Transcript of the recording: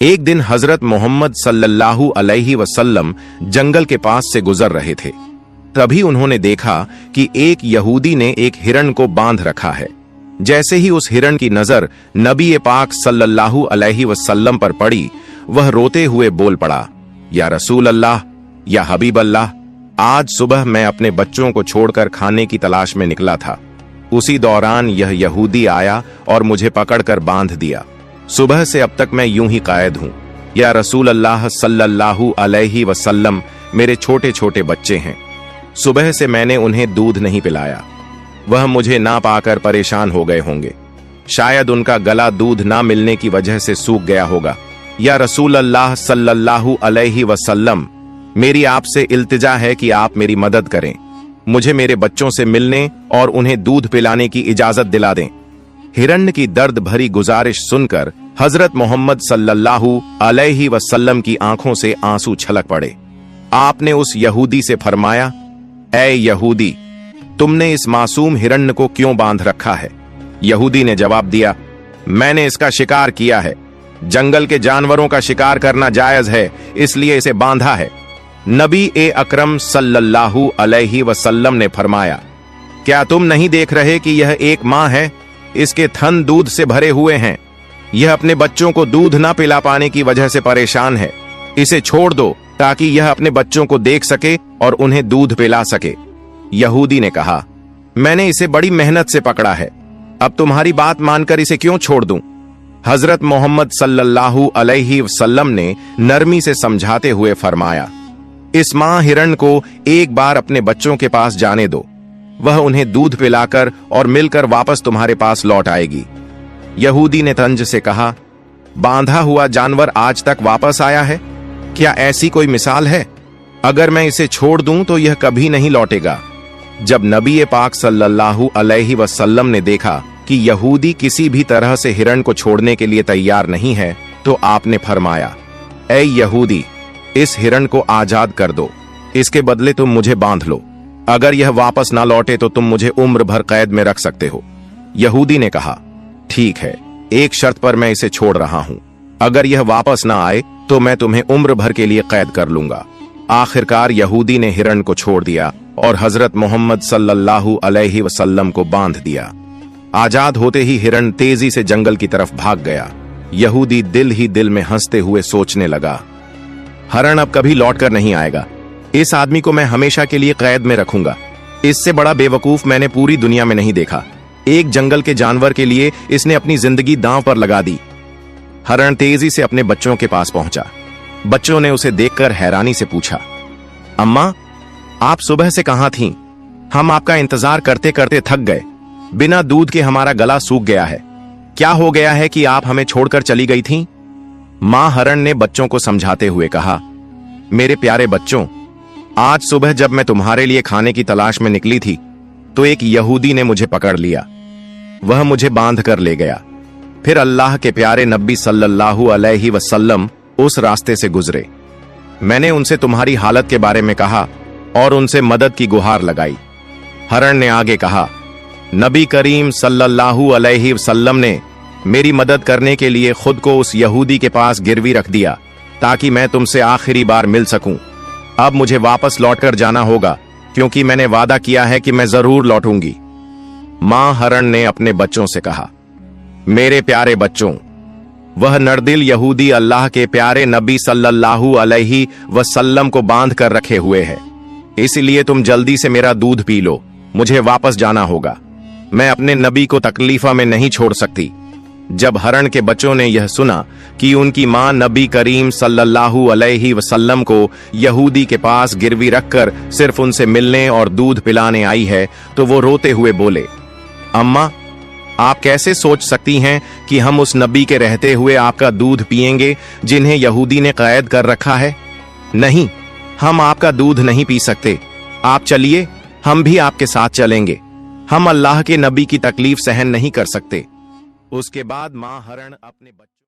एक दिन हजरत मोहम्मद सल्लल्लाहु अलैहि वसल्लम जंगल के पास से गुजर रहे थे। तभी उन्होंने देखा कि एक यहूदी ने एक हिरण को बांध रखा है। जैसे ही उस हिरण की नजर नबी पाक सल्लल्लाहु अलैहि वसल्लम पर पड़ी, वह रोते हुए बोल पड़ा, या रसूल अल्लाह, या हबीब अल्लाह, आज सुबह मैं अपने बच्चों को छोड़कर खाने की तलाश में निकला था। उसी दौरान यह यहूदी आया और मुझे पकड़कर बांध दिया। सुबह से अब तक मैं यूं ही कायद हूं। या रसूल अल्लाह सल्लल्लाहु अलैहि वसल्लम, मेरे छोटे छोटे बच्चे हैं। सुबह से मैंने उन्हें दूध नहीं पिलाया। वह मुझे ना पाकर परेशान हो गए होंगे। शायद उनका गला दूध ना मिलने की वजह से सूख गया होगा। या रसूल अल्लाह सल्लल्लाहु अलैहि वसल्लम, मेरी आपसे इल्तिजा है कि आप मेरी मदद करें। मुझे मेरे बच्चों से मिलने और उन्हें दूध पिलाने की इजाजत दिला दें। हिरण्य की दर्द भरी गुजारिश सुनकर हजरत मोहम्मद सल्लल्लाहु अलैहि वसल्लम की आंखों से आंसू छलक पड़े। आपने उस यहूदी से फरमाया, ऐ यहूदी, तुमने इस मासूम हिरण्य को क्यों बांध रखा है? यहूदी ने जवाब दिया, मैंने इसका शिकार किया है। जंगल के जानवरों का शिकार करना जायज है, इसलिए इसे बांधा है। नबी अकरम सल्लल्लाहु अलैहि वसल्लम ने फरमाया, क्या तुम नहीं देख रहे कि यह एक मां है? इसके थन दूध से भरे हुए हैं। यह अपने बच्चों को दूध ना पिला पाने की वजह से परेशान है। इसे छोड़ दो ताकि यह अपने बच्चों को देख सके और उन्हें दूध पिला सके। यहूदी ने कहा, मैंने इसे बड़ी मेहनत से पकड़ा है, अब तुम्हारी बात मानकर इसे क्यों छोड़ दूं? हजरत मोहम्मद सल्लल्लाहु अलैहि वसल्लम ने नरमी से समझाते हुए फरमाया, इस मां हिरण को एक बार अपने बच्चों के पास जाने दो। वह उन्हें दूध पिलाकर और मिलकर वापस तुम्हारे पास लौट आएगी। यहूदी ने तंज से कहा, बांधा हुआ जानवर आज तक वापस आया है? क्या ऐसी कोई मिसाल है? अगर मैं इसे छोड़ दूं तो यह कभी नहीं लौटेगा। जब नबी पाक सल्लल्लाहु अलैहि वसल्लम ने देखा कि यहूदी किसी भी तरह से हिरण को छोड़ने के लिए तैयार नहीं है, तो आपने फरमाया, ऐ यहूदी, इस हिरण को आजाद कर दो। इसके बदले तुम मुझे बांध लो। अगर यह वापस ना लौटे तो तुम मुझे उम्र भर कैद में रख सकते हो। यहूदी ने कहा, ठीक है, एक शर्त पर मैं इसे छोड़ रहा हूं। अगर यह वापस ना आए तो मैं तुम्हें उम्र भर के लिए कैद कर लूंगा। आखिरकार यहूदी ने हिरण को छोड़ दिया और हजरत मोहम्मद सल्लल्लाहु अलैहि वसल्लम को बांध दिया। आजाद होते ही हिरण तेजी से जंगल की तरफ भाग गया। यहूदी दिल ही दिल में हंसते हुए सोचने लगा, हिरण अब कभी लौट कर नहीं आएगा। इस आदमी को मैं हमेशा के लिए कैद में रखूंगा। इससे बड़ा बेवकूफ मैंने पूरी दुनिया में नहीं देखा। एक जंगल के जानवर के लिए इसने अपनी जिंदगी दांव पर लगा दी। हिरण तेजी से अपने बच्चों के पास पहुंचा। बच्चों ने उसे देखकर हैरानी से पूछा, अम्मा, आप सुबह से कहां थीं? हम आपका इंतजार करते करते थक गए। बिना दूध के हमारा गला सूख गया है। क्या हो गया है कि आप हमें छोड़कर चली गई थीं? मां हिरण ने बच्चों को समझाते हुए कहा, मेरे प्यारे बच्चों, आज सुबह जब मैं तुम्हारे लिए खाने की तलाश में निकली थी तो एक यहूदी ने मुझे पकड़ लिया। वह मुझे बांध कर ले गया। फिर अल्लाह के प्यारे नबी सल्लल्लाहु अलैहि वसल्लम उस रास्ते से गुजरे। मैंने उनसे तुम्हारी हालत के बारे में कहा और उनसे मदद की गुहार लगाई। हिरण ने आगे कहा, नबी करीम सल्लल्लाहु अलैहि वसल्लम ने मेरी मदद करने के लिए खुद को उस यहूदी के पास गिरवी रख दिया ताकि मैं तुमसे आखिरी बार मिल सकूं। अब मुझे वापस लौटकर जाना होगा क्योंकि मैंने वादा किया है कि मैं जरूर लौटूंगी। मां हिरण ने अपने बच्चों से कहा, मेरे प्यारे बच्चों, वह नरदिल यहूदी अल्लाह के प्यारे नबी सल्लल्लाहु अलैहि वसल्लम को बांध कर रखे हुए है। इसलिए तुम जल्दी से मेरा दूध पी लो। मुझे वापस जाना होगा। मैं अपने नबी को तकलीफा में नहीं छोड़ सकती। जब हिरण के बच्चों ने यह सुना कि उनकी मां नबी करीम सल्लल्लाहु अलैहि वसल्लम को यहूदी के पास गिरवी रखकर सिर्फ उनसे मिलने और दूध पिलाने आई है, तो वो रोते हुए बोले, अम्मा, आप कैसे सोच सकती हैं कि हम उस नबी के रहते हुए आपका दूध पिएंगे जिन्हें यहूदी ने कैद कर रखा है? नहीं, हम आपका दूध नहीं पी सकते। आप चलिए, हम भी आपके साथ चलेंगे। हम अल्लाह के नबी की तकलीफ सहन नहीं कर सकते। उसके बाद मां हिरण अपने बच्चों